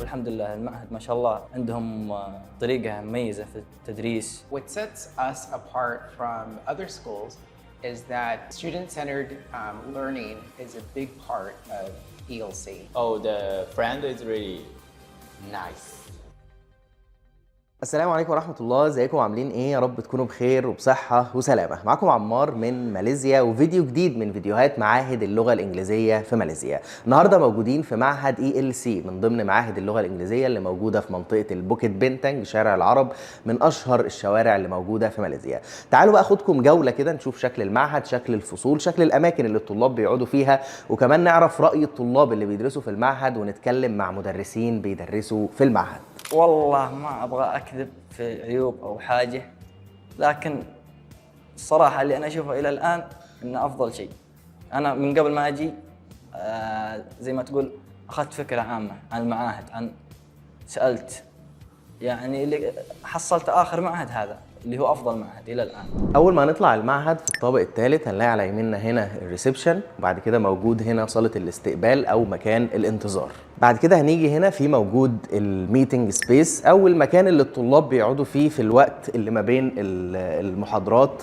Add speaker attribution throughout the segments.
Speaker 1: والحمد لله المعهد ما شاء الله عندهم طريقة مميزة في التدريس.
Speaker 2: What sets us apart from other schools is that student-centered learning is a big part of ELC.
Speaker 3: Oh, the friend is really nice.
Speaker 4: السلام عليكم ورحمة الله، ازيكم عاملين ايه؟ يا رب تكونوا بخير وبصحة وسلامة. معاكم عمار من ماليزيا وفيديو جديد من فيديوهات معاهد اللغة الإنجليزية في ماليزيا. النهاردة موجودين في معهد ELC من ضمن معاهد اللغة الإنجليزية اللي موجودة في منطقة البوكيت بنتنج شارع العرب، من أشهر الشوارع اللي موجودة في ماليزيا. تعالوا بقى أخدكم جولة كده نشوف شكل المعهد، شكل الفصول، شكل الأماكن اللي الطلاب بيقعدوا فيها، وكمان نعرف رأي الطلاب اللي بيدرسوا في المعهد ونتكلم مع مدرسين بيدرسوا في المعهد.
Speaker 1: والله ما أبغى أكذب في عيوب أو حاجة، لكن الصراحة اللي أنا أشوفه إلى الآن إنه أفضل شيء. أنا من قبل ما أجي زي ما تقول أخذت فكرة عامة عن المعاهد، سألت يعني اللي حصلت آخر معهد هذا اللي هو أفضل معهد إلى الآن.
Speaker 4: أول ما نطلع المعهد في الطابق الثالث هنلاقي على يميننا هنا الريسبشن، وبعد كده موجود هنا صالة الاستقبال أو مكان الانتظار. بعد كده هنيجي هنا في موجود الميتنج سبيس أو المكان اللي الطلاب بيقعدوا فيه في الوقت اللي ما بين المحاضرات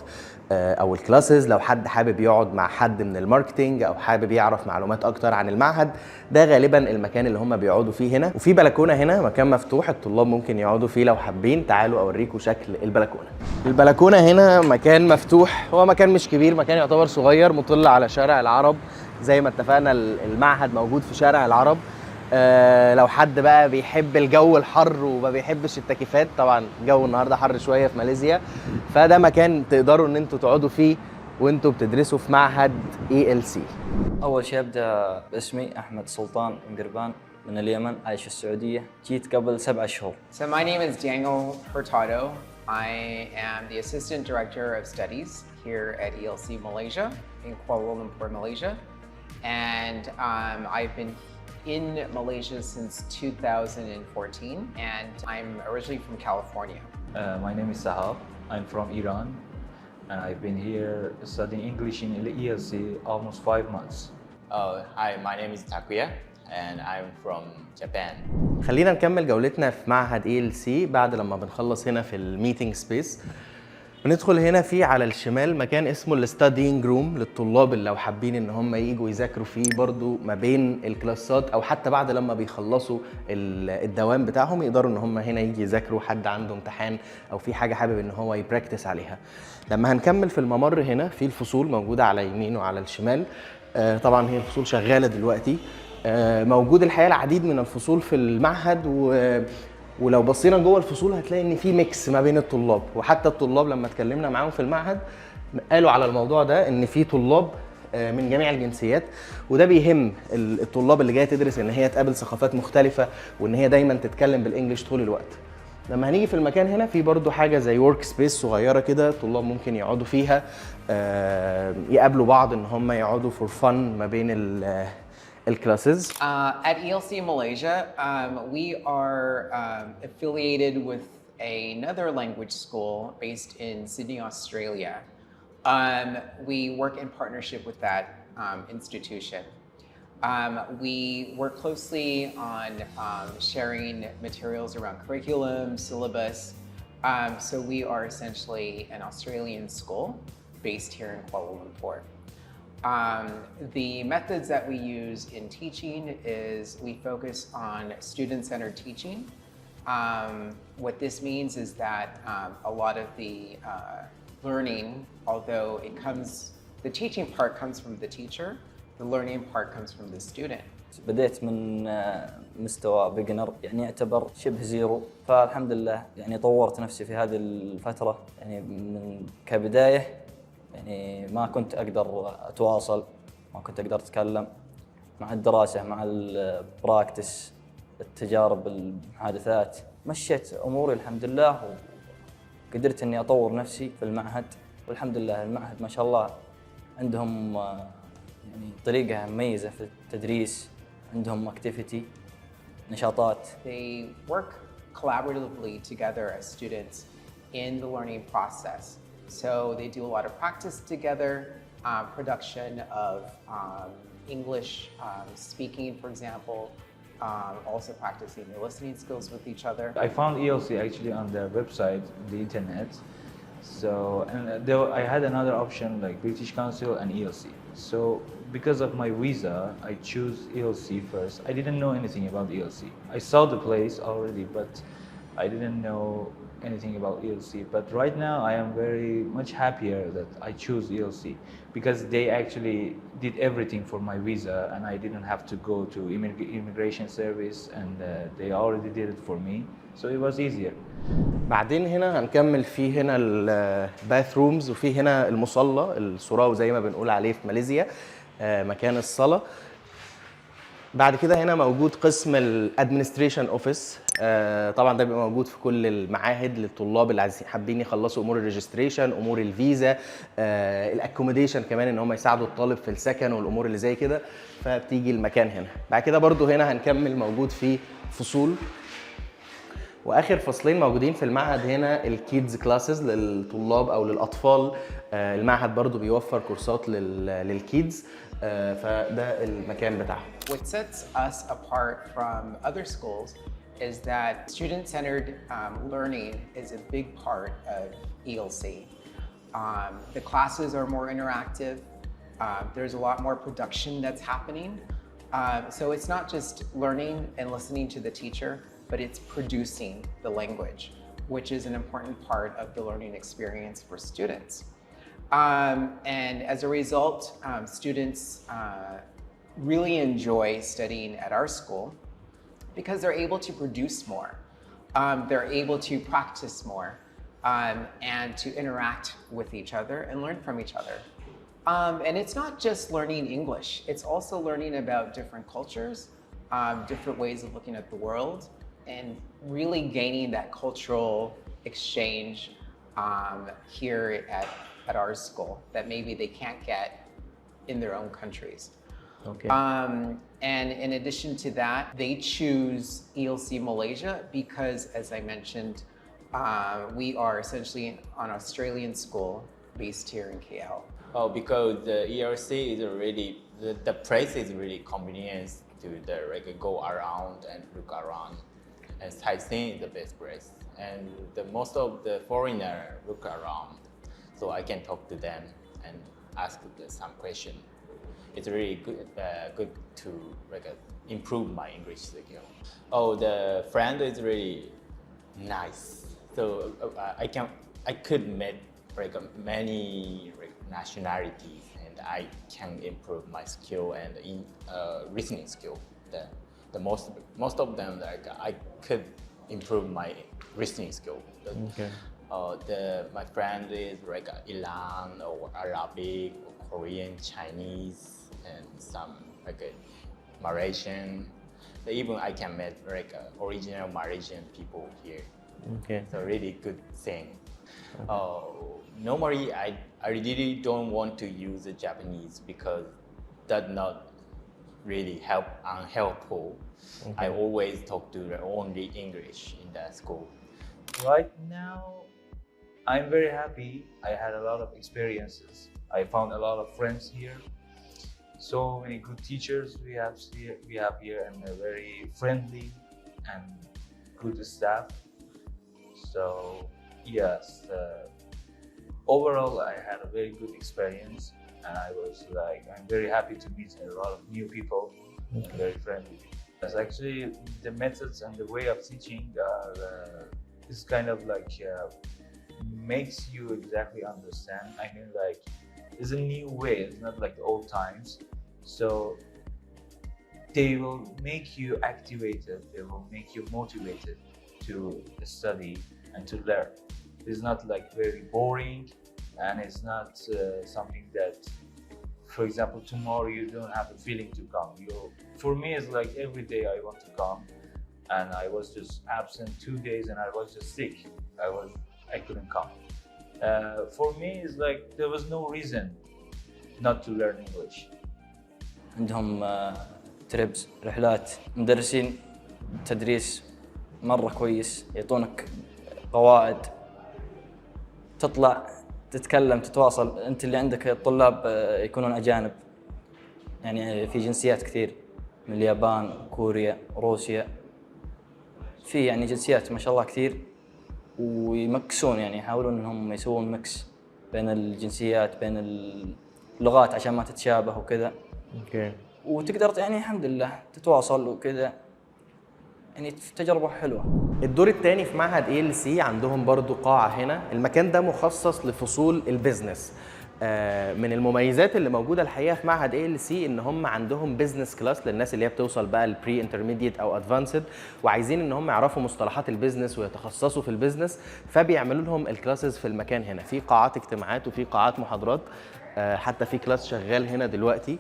Speaker 4: او الكلاسز. لو حد حابب يقعد مع حد من الماركتينج او حابب يعرف معلومات اكتر عن المعهد، ده غالبا المكان اللي هم بيقعدوا فيه هنا. وفي بلكونه هنا، مكان مفتوح الطلاب ممكن يقعدوا فيه لو حابين. تعالوا اوريكم شكل البلكونه. البلكونه هنا مكان مفتوح، هو مكان مش كبير، مكان يعتبر صغير مطل على شارع العرب. زي ما اتفقنا المعهد موجود في شارع العرب. لو حد بقى بيحب الجو الحر وما بيحبش التكييفات، طبعا الجو النهارده حر شويه في ماليزيا، فده مكان تقدروا ان انتوا تقعدوا فيه وانتوا بتدرسوا في معهد ELC.
Speaker 1: أول شيء أبدأ باسمي أحمد سلطان قربان من اليمن، عايش في السعودية. جيت قبل 7 شهور.
Speaker 2: So my name is Daniel Hurtado. I am the Assistant Director of Studies here at ELC Malaysia in Kuala Lumpur, Malaysia. And I've been in Malaysia since 2014, and I'm originally from California.
Speaker 3: My name is Sahab. I'm from Iran, and I've been here studying English in ELC almost 5 months.
Speaker 5: Hi, my name is Takuya, and I'm from Japan.
Speaker 4: خلينا نكمل جولتنا في معهد ELC بعد لما بنخلص هنا في الميتنج سبيس. بندخل هنا في على الشمال مكان اسمه الستادينج روم للطلاب اللي لو حابين ان هم ييجوا يذاكروا فيه برضو ما بين الكلاسات، او حتى بعد لما بيخلصوا الدوام بتاعهم يقدروا ان هم هنا يجي يذاكروا. حد عنده امتحان او في حاجه حابب ان هو يبراكتس عليها. لما هنكمل في الممر هنا في الفصول موجوده على يمين وعلى الشمال. طبعا هي الفصول شغاله دلوقتي. موجود الحقيقه العديد من الفصول في المعهد، ولو بصينا جوه الفصول هتلاقي ان في ميكس ما بين الطلاب. وحتى الطلاب لما اتكلمنا معاهم في المعهد قالوا على الموضوع ده ان في طلاب من جميع الجنسيات، وده بيهم الطلاب اللي جايه تدرس ان هي تقابل ثقافات مختلفه وان هي دايما تتكلم بالانجلش طول الوقت. لما هنيجي في المكان هنا في برضو حاجه زي ورك سبيس صغيره كده الطلاب ممكن يقعدوا فيها، يقابلوا بعض ان هم يقعدوا فور فن ما بين الكلاسز.
Speaker 2: At ELC Malaysia, we are affiliated with another language school based in Sydney, Australia. We work in partnership with that institution. We work closely on sharing materials around curriculum, syllabus. So we are essentially an Australian school based here in Kuala Lumpur. The methods that we use in teaching is we focus on student-centered teaching. What this means is that a lot of the learning, although the teaching part comes from the teacher, the learning part comes from the student.
Speaker 1: بديت من مستوى بيجنر، يعني يعتبر شبه زيرو، فالحمد لله يعني طورت نفسي في هذه الفترة. يعني من كبداية يعني ما كنت أقدر أتواصل، ما كنت أقدر أتكلم مع الدراسة، مع البراكتس، التجارب، المحادثات. مشيت أموري الحمد لله وقدرت أني أطور نفسي في المعهد. والحمد لله المعهد ما شاء الله عندهم يعني طريقة مميزة في التدريس، عندهم activity، نشاطات.
Speaker 2: They work collaboratively together as students in the learning process. So they do a lot of practice together, production of English speaking, for example, also practicing the listening skills with each other.
Speaker 3: I found ELC actually on their website, the internet. So, and there, I had another option like British Council and ELC. So, because of my visa, I choose ELC first. I didn't know anything about ELC. I saw the place already, but I didn't know anything about ELC. But right now, I am very much happier that I choose ELC because they actually did everything for my visa, and I didn't have to go to immigration service, and they already did it for me. So it was easier.
Speaker 4: بعدين هنا هنكمل في هنا الباث رومز وفي هنا المصلى السراو زي ما بنقول عليه في ماليزيا، مكان الصلاة. بعد كده هنا موجود قسم الادمنستريشن اوفيس، طبعا ده بيبقى موجود في كل المعاهد للطلاب اللي عايزين حابين يخلصوا امور الريجستريشن، امور الفيزا، الاكوموديشن كمان ان هم يساعدوا الطالب في السكن والامور اللي زي كده، فبتيجي المكان هنا. بعد كده برضو هنا هنكمل موجود في فصول، واخر فصلين موجودين في المعهد هنا الكيدز كلاسز للطلاب او للاطفال. المعهد برضو بيوفر كورسات للكيدز، فده المكان بتاعهم.
Speaker 2: What sets us apart from other schools is that student-centered learning is a big part of ELC. The classes are more interactive. There's a lot more production that's happening. So it's not just learning and listening to the teacher, but it's producing the language, which is an important part of the learning experience for students. And as a result, students really enjoy studying at our school because they're able to produce more. They're able to practice more and to interact with each other and learn from each other. And it's not just learning English, it's also learning about different cultures, different ways of looking at the world, and really gaining that cultural exchange here at our school that maybe they can't get in their own countries.
Speaker 4: Okay.
Speaker 2: And in addition to that, they choose ELC Malaysia because, as I mentioned, we are essentially an Australian school based here in KL.
Speaker 5: Oh, because the ELC is really, the place is really convenient to go around and look around. And sightseeing is the best place. And most of the foreigners look around. So I can talk to them and ask some question. It's really good to improve my English skill. Oh, the friend is really nice. So I could meet many nationalities, and I can improve my skill and listening skill. The most of them I could improve my listening skill.
Speaker 4: Okay.
Speaker 5: My friend is Iran or Arabic or Korean, Chinese, and some Malaysian. Even I can meet original Malaysian people here.
Speaker 4: Okay.
Speaker 5: It's a really good thing. Normally, I really don't want to use the Japanese because that's not really unhelpful.
Speaker 4: Okay.
Speaker 5: I always talk to only English in that school.
Speaker 3: Right now, I'm very happy. I had a lot of experiences. I found a lot of friends here. So many good teachers we have here, and they're very friendly and good staff. So yes, overall I had a very good experience, and I'm very happy to meet a lot of new people and very friendly. Yes, actually, the methods and the way of teaching is kind of makes you exactly understand. I mean, it's a new way. It's not like the old times. So they will make you activated. They will make you motivated to study and to learn. It's not very boring, and it's not something that, for example, tomorrow you don't have a feeling to come. For me, it's every day I want to come, and I was just absent 2 days, and I was just sick. I couldn't come. For me, it's there was no reason not to learn English.
Speaker 1: عندهم تريبس، رحلات، مدرسين تدريس مرة كويس، يعطونك قواعد، تطلع تتكلم تتواصل. انت اللي عندك الطلاب يكونون اجانب، يعني في جنسيات كثير، من اليابان، كوريا، روسيا، في يعني جنسيات ما شاء الله كثير، ويمكسون يعني يحاولون انهم يسوون مكس بين الجنسيات بين اللغات عشان ما تتشابه وكذا.
Speaker 4: اوكي.
Speaker 1: وتقدر يعني الحمد لله تتواصل وكذا، يعني تجربة حلوة.
Speaker 4: الدور الثاني في معهد ALC عندهم برضو قاعة هنا، المكان ده مخصص لفصول البيزنس. من المميزات اللي موجودة الحقيقة في معهد ALC ان هم عندهم بيزنس كلاس للناس اللي هي بتوصل بقى البري انترميديت او ادفانسد، وعايزين ان هم يعرفوا مصطلحات البيزنس ويتخصصوا في البيزنس، فبيعملوا لهم الكلاسز في المكان هنا، في قاعات اجتماعات وفي قاعات محاضرات. حتى في كلاس شغال هنا دلوقتي.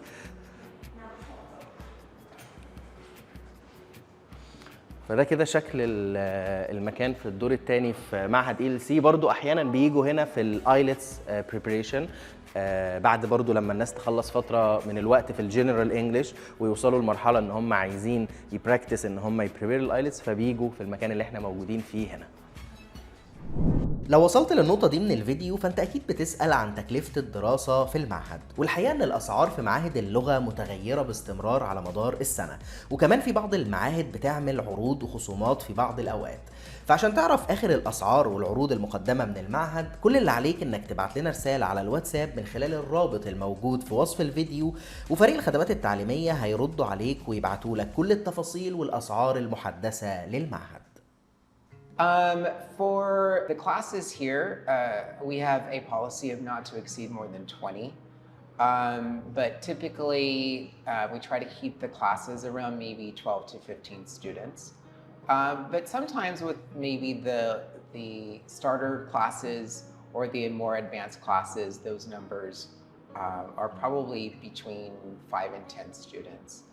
Speaker 4: فده كده شكل المكان في الدور الثاني في معهد ALC. برضو احيانا بيجوا هنا في الايلتس بريبريشن، بعد برضو لما الناس تخلص فتره من الوقت في الجنرال انجلش ويوصلوا لمرحله ان هم عايزين يبراكتس ان هم يبريبير الايلتس، فبيجوا في المكان اللي احنا موجودين فيه هنا.
Speaker 6: لو وصلت للنقطة دي من الفيديو فانت اكيد بتسأل عن تكلفة الدراسة في المعهد، والحقيقة ان الاسعار في معاهد اللغة متغيرة باستمرار على مدار السنة، وكمان في بعض المعاهد بتعمل عروض وخصومات في بعض الاوقات. فعشان تعرف اخر الاسعار والعروض المقدمة من المعهد، كل اللي عليك انك تبعت لنا رسالة على الواتساب من خلال الرابط الموجود في وصف الفيديو، وفريق الخدمات التعليمية هيردوا عليك ويبعتوا لك كل التفاصيل والاسعار المحدثة للمعهد.
Speaker 2: For the classes here, we have a policy of not to exceed more than 20. But typically, we try to keep the classes around maybe 12 to 15 students. But sometimes with maybe the starter classes or the more advanced classes, those numbers are probably between 5 and 10 students.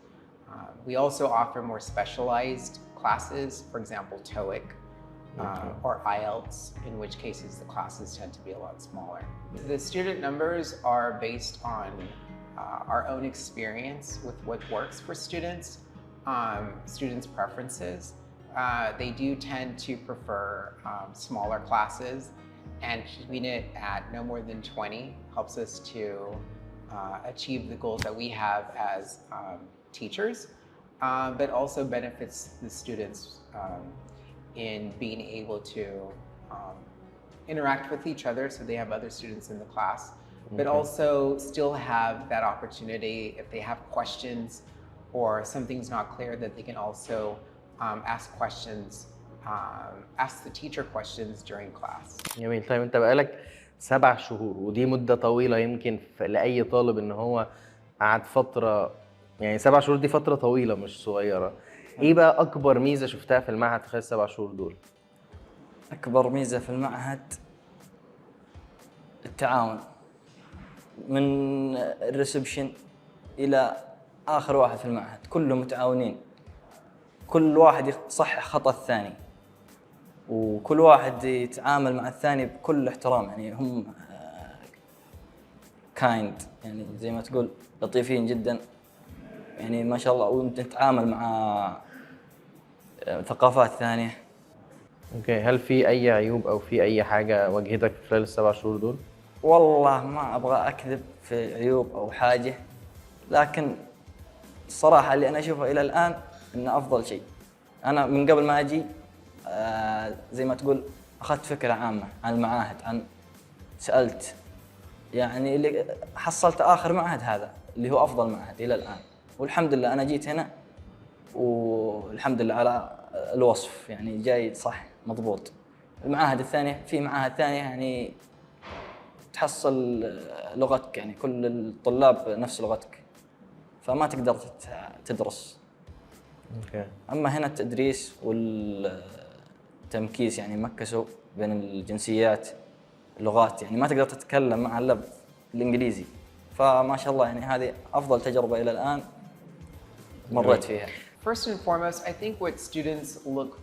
Speaker 2: We also offer more specialized classes, for example, TOEIC. Or IELTS, in which cases the classes tend to be a lot smaller. The student numbers are based on our own experience with what works for students, students' preferences. They do tend to prefer smaller classes, and keeping it at no more than 20 helps us to achieve the goals that we have as teachers, but also benefits the students in being able to interact with each other, so they have other students in the class, but also still have that opportunity if they have questions or something's not clear, that they can also ask questions, ask the teacher questions during class.
Speaker 4: جميل. طيب انت بقالك 7 شهور ودي مدة طويلة يمكن لأي طالب ان هو قعد فترة، يعني 7 شهور دي فترة طويلة مش صغيرة. ايه بقى اكبر ميزة شفتها في المعهد خلال 7 شهور دول؟
Speaker 1: اكبر ميزة في المعهد التعاون، من الريسبشن الى اخر واحد في المعهد كلهم متعاونين، كل واحد يصحح خطأ الثاني، وكل واحد يتعامل مع الثاني بكل احترام، يعني هم كايند، يعني زي ما تقول لطيفين جدا، يعني ما شاء الله، وانت تتعامل مع ثقافات ثانية.
Speaker 4: اوكي. هل في اي عيوب او في اي حاجة واجهتك خلال ال7 شهور دول؟
Speaker 1: والله ما ابغى اكذب في عيوب او حاجة، لكن الصراحة اللي انا اشوفه الى الان انه افضل شيء. انا من قبل ما اجي زي ما تقول اخذت فكرة عامة عن المعاهد، سألت، يعني اللي حصلت اخر معهد هذا اللي هو افضل معهد الى الان، والحمد لله انا جيت هنا والحمد لله على الوصف، يعني جاي صح مضبوط. المعاهد الثانية، في معاهد ثانية يعني تحصل لغتك، يعني كل الطلاب نفس لغتك فما تقدر تدرس.
Speaker 4: اوكي.
Speaker 1: اما هنا التدريس والتمكيس، يعني مكسوا بين الجنسيات، اللغات، يعني ما تقدر تتكلم مع الا بالانجليزي، فما شاء الله يعني هذه افضل تجربة الى الان مريت فيها.
Speaker 2: First and foremost, I think what students look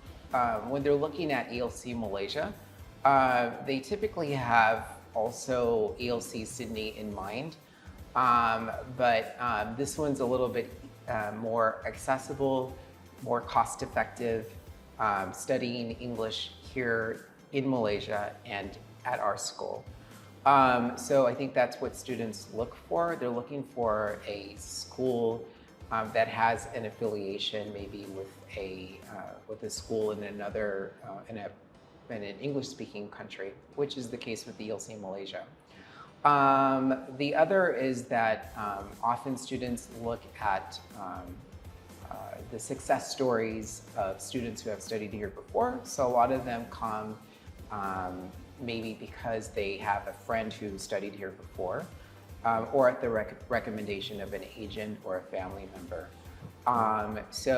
Speaker 2: when they're looking at ELC Malaysia, they typically have also ELC Sydney in mind, but this one's a little bit more accessible, more cost-effective, studying English here in Malaysia and at our school. So I think that's what students look for. They're looking for a school that has an affiliation maybe with a school in another in an English-speaking country, which is the case with the ELC in Malaysia. The other is that often students look at the success stories of students who have studied here before. So a lot of them come maybe because they have a friend who studied here before, or at the recommendation of an agent or a family member. So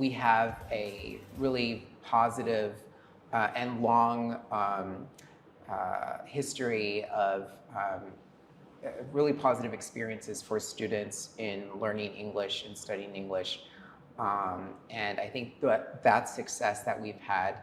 Speaker 2: we have a really positive and long history of really positive experiences for students in learning English and studying English. And I think that success that we've had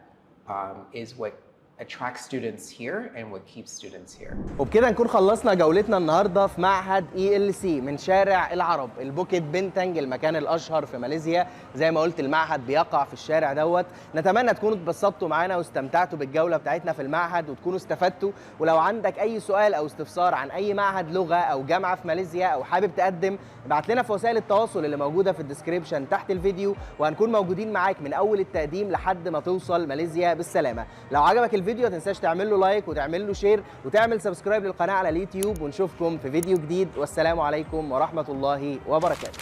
Speaker 2: is what attracts students here and what keeps students here.
Speaker 4: وبكده نكون خلصنا جولتنا النهارده في معهد ELC من شارع العرب، البوكيت بنتنج، المكان الاشهر في ماليزيا. زي ما قلت المعهد بيقع في الشارع دوت. نتمنى تكونوا اتبسطتوا معانا واستمتعتوا بالجوله بتاعتنا في المعهد وتكونوا استفدتوا. ولو عندك اي سؤال او استفسار عن اي معهد لغه او جامعه في ماليزيا او حابب تقدم، ابعت لنا في وسائل التواصل اللي موجوده في الديسكريبشن تحت الفيديو، وهنكون موجودين معاك من اول التقديم لحد ما توصل ماليزيا بالسلامه. لو عجبك الفيديو ما تنساش تعمل له لايك وتعمل له شير وتعمل سبسكرايب للقناه على اليوتيوب، ونشوفكم في فيديو جديد، والسلام عليكم ورحمه الله وبركاته.